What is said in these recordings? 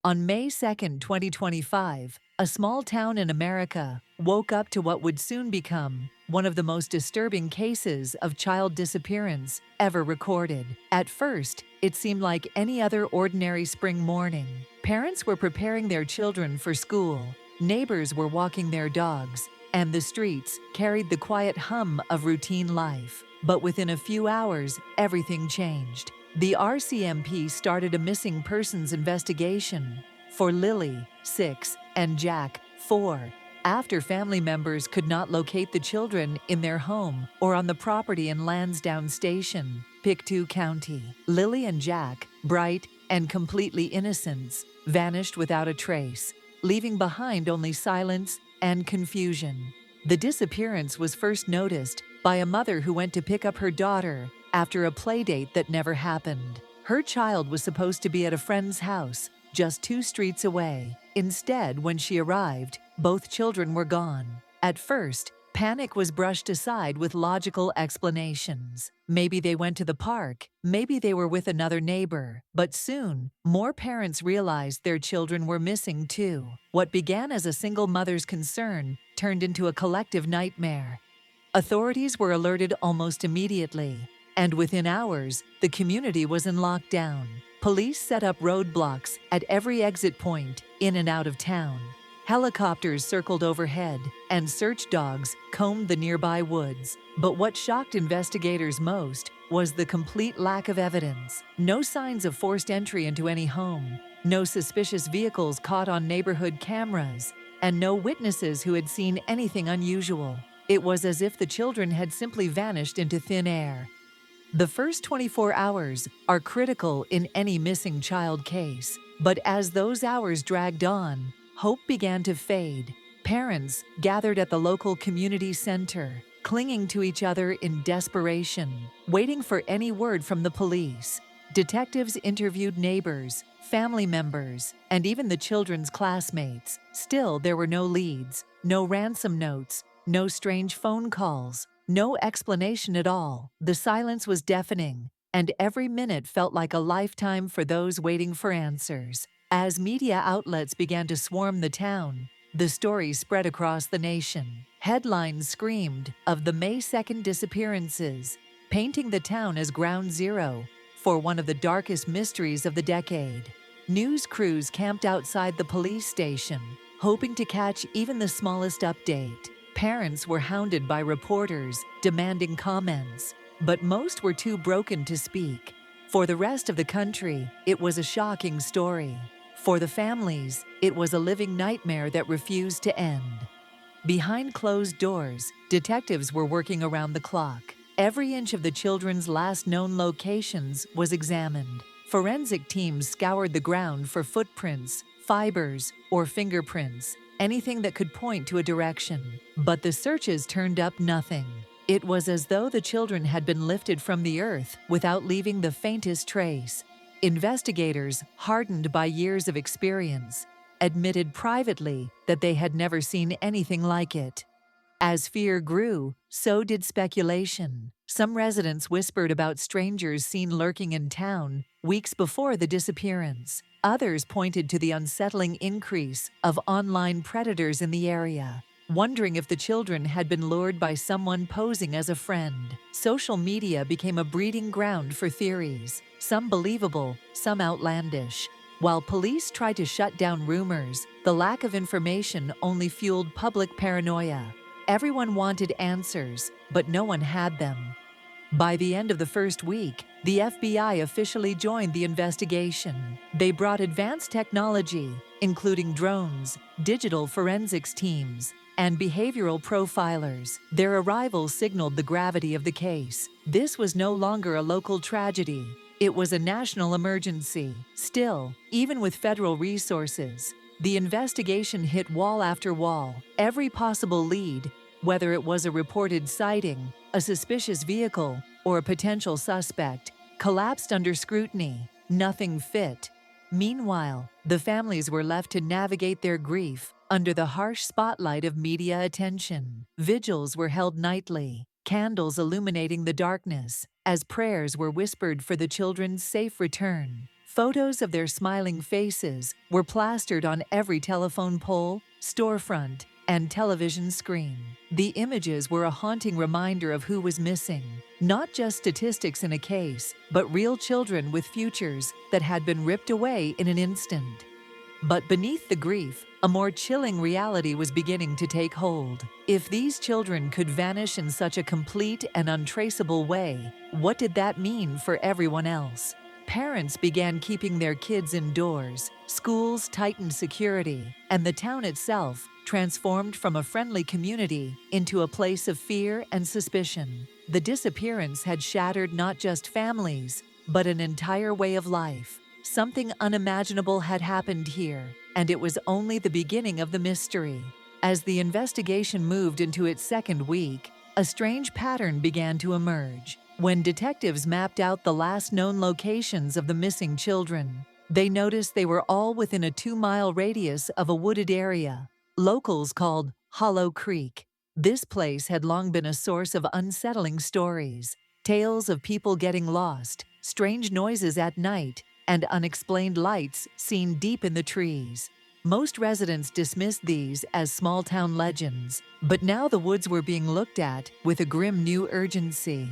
On May 2, 2025, a small town in America woke up to what would soon become one of the most disturbing cases of child disappearance ever recorded. At first, it seemed like any other ordinary spring morning. Parents were preparing their children for school, neighbors were walking their dogs, and the streets carried the quiet hum of routine life. But within a few hours, everything changed. The RCMP started a missing persons investigation for Lily, 6, and Jack, 4, after family members could not locate the children in their home or on the property in Lansdowne Station, Pictou County. Lily and Jack, bright and completely innocent, vanished without a trace, leaving behind only silence and confusion. The disappearance was first noticed by a mother who went to pick up her daughter after a playdate that never happened. Her child was supposed to be at a friend's house just 2 streets away. Instead, when she arrived, both children were gone. At first, panic was brushed aside with logical explanations. Maybe they went to the park, maybe they were with another neighbor. But soon, more parents realized their children were missing too. What began as a single mother's concern turned into a collective nightmare. Authorities were alerted almost immediately, and within hours, the community was in lockdown. Police set up roadblocks at every exit point in and out of town. Helicopters circled overhead, and search dogs combed the nearby woods. But what shocked investigators most was the complete lack of evidence. No signs of forced entry into any home, no suspicious vehicles caught on neighborhood cameras, and no witnesses who had seen anything unusual. It was as if the children had simply vanished into thin air. The first 24 hours are critical in any missing child case, but as those hours dragged on, hope began to fade. Parents gathered at the local community center, clinging to each other in desperation, waiting for any word from the police. Detectives interviewed neighbors, family members, and even the children's classmates. Still, there were no leads, no ransom notes, no strange phone calls, no explanation at all. The silence was deafening, and every minute felt like a lifetime for those waiting for answers. As media outlets began to swarm the town, the story spread across the nation. Headlines screamed of the May 2 disappearances, painting the town as ground zero for one of the darkest mysteries of the decade. News crews camped outside the police station, hoping to catch even the smallest update. Parents were hounded by reporters, demanding comments, but most were too broken to speak. For the rest of the country, it was a shocking story. For the families, it was a living nightmare that refused to end. Behind closed doors, detectives were working around the clock. Every inch of the children's last known locations was examined. Forensic teams scoured the ground for footprints, fibers, or fingerprints, anything that could point to a direction. But the searches turned up nothing. It was as though the children had been lifted from the earth without leaving the faintest trace. Investigators, hardened by years of experience, admitted privately that they had never seen anything like it. As fear grew, so did speculation. Some residents whispered about strangers seen lurking in town weeks before the disappearance. Others pointed to the unsettling increase of online predators in the area, wondering if the children had been lured by someone posing as a friend. Social media became a breeding ground for theories, some believable, some outlandish. While police tried to shut down rumors, the lack of information only fueled public paranoia. Everyone wanted answers, but no one had them. By the end of the first week, the FBI officially joined the investigation. They brought advanced technology, including drones, digital forensics teams, and behavioral profilers. Their arrival signaled the gravity of the case. This was no longer a local tragedy. It was a national emergency. Still, even with federal resources, the investigation hit wall after wall. Every possible lead, whether it was a reported sighting, a suspicious vehicle, or a potential suspect, collapsed under scrutiny. Nothing fit. Meanwhile, the families were left to navigate their grief under the harsh spotlight of media attention. Vigils were held nightly, candles illuminating the darkness, as prayers were whispered for the children's safe return. Photos of their smiling faces were plastered on every telephone pole, storefront, and television screen. The images were a haunting reminder of who was missing, not just statistics in a case, but real children with futures that had been ripped away in an instant. But beneath the grief, a more chilling reality was beginning to take hold. If these children could vanish in such a complete and untraceable way, what did that mean for everyone else? Parents began keeping their kids indoors, schools tightened security, and the town itself transformed from a friendly community into a place of fear and suspicion. The disappearance had shattered not just families, but an entire way of life. Something unimaginable had happened here, and it was only the beginning of the mystery. As the investigation moved into its second week, a strange pattern began to emerge. When detectives mapped out the last known locations of the missing children, they noticed they were all within a 2-mile radius of a wooded area, locals called Hollow Creek. This place had long been a source of unsettling stories, tales of people getting lost, strange noises at night, and unexplained lights seen deep in the trees. Most residents dismissed these as small-town legends, but now the woods were being looked at with a grim new urgency.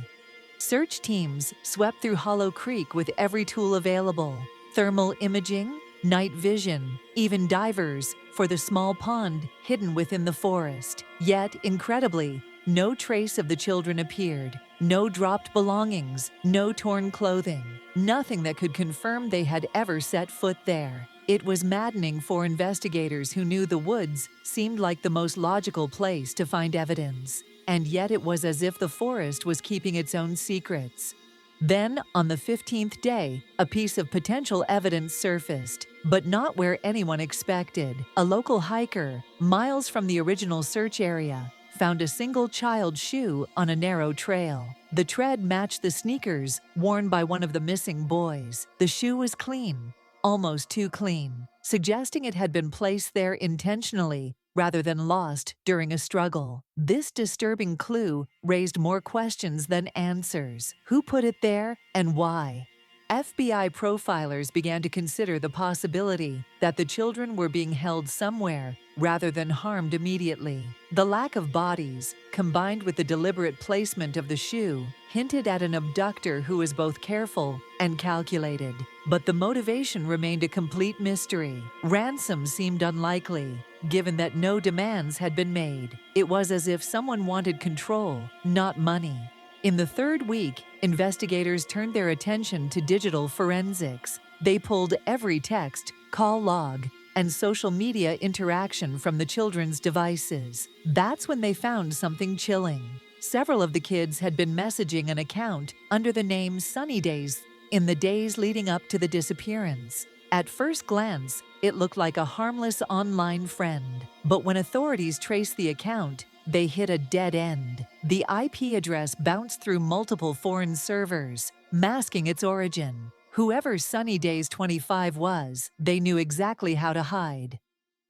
Search teams swept through Hollow Creek with every tool available: thermal imaging, night vision, even divers for the small pond hidden within the forest. Yet, incredibly, no trace of the children appeared. No dropped belongings, no torn clothing, nothing that could confirm they had ever set foot there. It was maddening for investigators who knew the woods seemed like the most logical place to find evidence. And yet it was as if the forest was keeping its own secrets. Then, on the 15th day, a piece of potential evidence surfaced, but not where anyone expected. A local hiker, miles from the original search area, found a single child's shoe on a narrow trail. The tread matched the sneakers worn by one of the missing boys. The shoe was clean, almost too clean, suggesting it had been placed there intentionally rather than lost during a struggle. This disturbing clue raised more questions than answers. Who put it there and why? FBI profilers began to consider the possibility that the children were being held somewhere rather than harmed immediately. The lack of bodies, combined with the deliberate placement of the shoe, hinted at an abductor who was both careful and calculated. But the motivation remained a complete mystery. Ransom seemed unlikely, given that no demands had been made. It was as if someone wanted control, not money. In the third week, investigators turned their attention to digital forensics. They pulled every text, call log, and social media interaction from the children's devices. That's when they found something chilling. Several of the kids had been messaging an account under the name Sunny Days in the days leading up to the disappearance. At first glance, it looked like a harmless online friend. But when authorities traced the account, they hit a dead end. The IP address bounced through multiple foreign servers, masking its origin. Whoever Sunny Days 25 was, they knew exactly how to hide.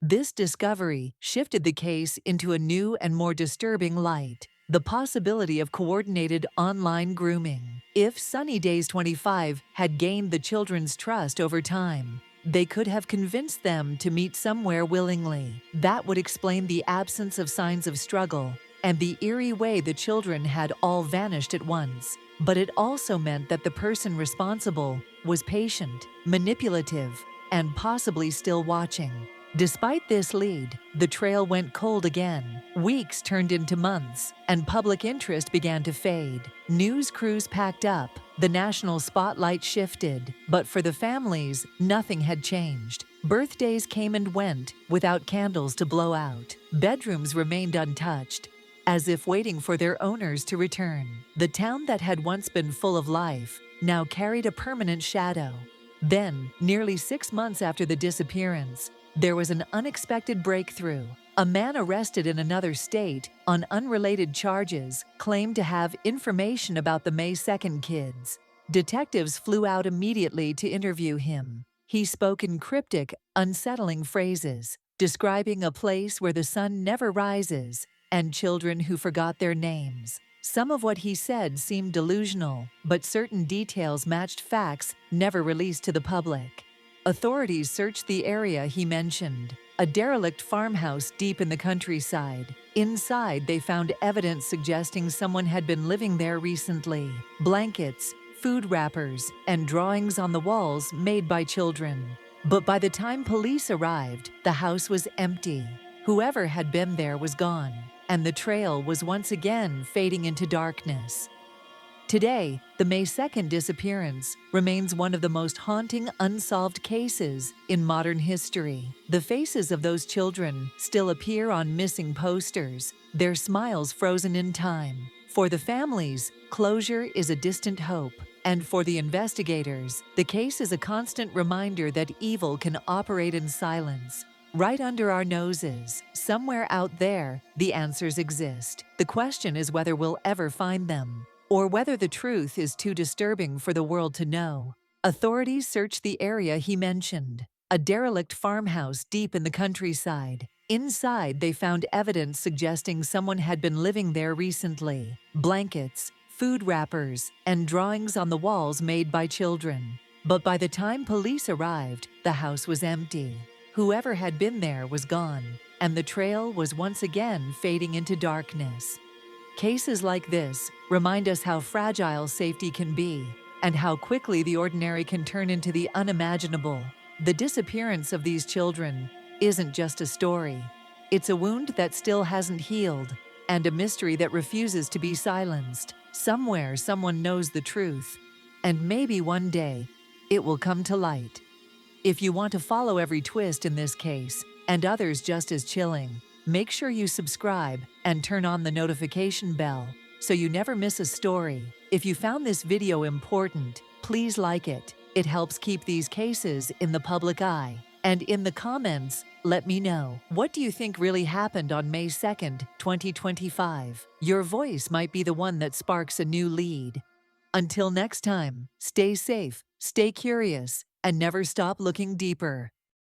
This discovery shifted the case into a new and more disturbing light: the possibility of coordinated online grooming. If Sunny Days 25 had gained the children's trust over time, they could have convinced them to meet somewhere willingly. That would explain the absence of signs of struggle and the eerie way the children had all vanished at once. But it also meant that the person responsible was patient, manipulative, and possibly still watching. Despite this lead, the trail went cold again. Weeks turned into months, and public interest began to fade. News crews packed up, the national spotlight shifted, but for the families, nothing had changed. Birthdays came and went without candles to blow out. Bedrooms remained untouched, as if waiting for their owners to return. The town that had once been full of life now carried a permanent shadow. Then, nearly 6 months after the disappearance, there was an unexpected breakthrough. A man arrested in another state on unrelated charges claimed to have information about the May 2nd kids. Detectives flew out immediately to interview him. He spoke in cryptic, unsettling phrases, describing a place where the sun never rises and children who forgot their names. Some of what he said seemed delusional, but certain details matched facts never released to the public. Authorities searched the area he mentioned, a derelict farmhouse deep in the countryside. Inside, they found evidence suggesting someone had been living there recently: blankets, food wrappers, and drawings on the walls made by children. But by the time police arrived, the house was empty. Whoever had been there was gone, and the trail was once again fading into darkness. Today, the May 2nd disappearance remains one of the most haunting unsolved cases in modern history. The faces of those children still appear on missing posters, their smiles frozen in time. For the families, closure is a distant hope. And for the investigators, the case is a constant reminder that evil can operate in silence. Right under our noses, somewhere out there, the answers exist. The question is whether we'll ever find them, or whether the truth is too disturbing for the world to know. Authorities searched the area he mentioned, a derelict farmhouse deep in the countryside. Inside, they found evidence suggesting someone had been living there recently: blankets, food wrappers, and drawings on the walls made by children. But by the time police arrived, the house was empty. Whoever had been there was gone, and the trail was once again fading into darkness. Cases like this remind us how fragile safety can be, and how quickly the ordinary can turn into the unimaginable. The disappearance of these children isn't just a story. It's a wound that still hasn't healed, and a mystery that refuses to be silenced. Somewhere, someone knows the truth, and maybe one day, it will come to light. If you want to follow every twist in this case, and others just as chilling, make sure you subscribe and turn on the notification bell so you never miss a story. If you found this video important, please like it. It helps keep these cases in the public eye. And in the comments, let me know, what do you think really happened on May 2nd, 2025? Your voice might be the one that sparks a new lead. Until next time, stay safe, stay curious, and never stop looking deeper.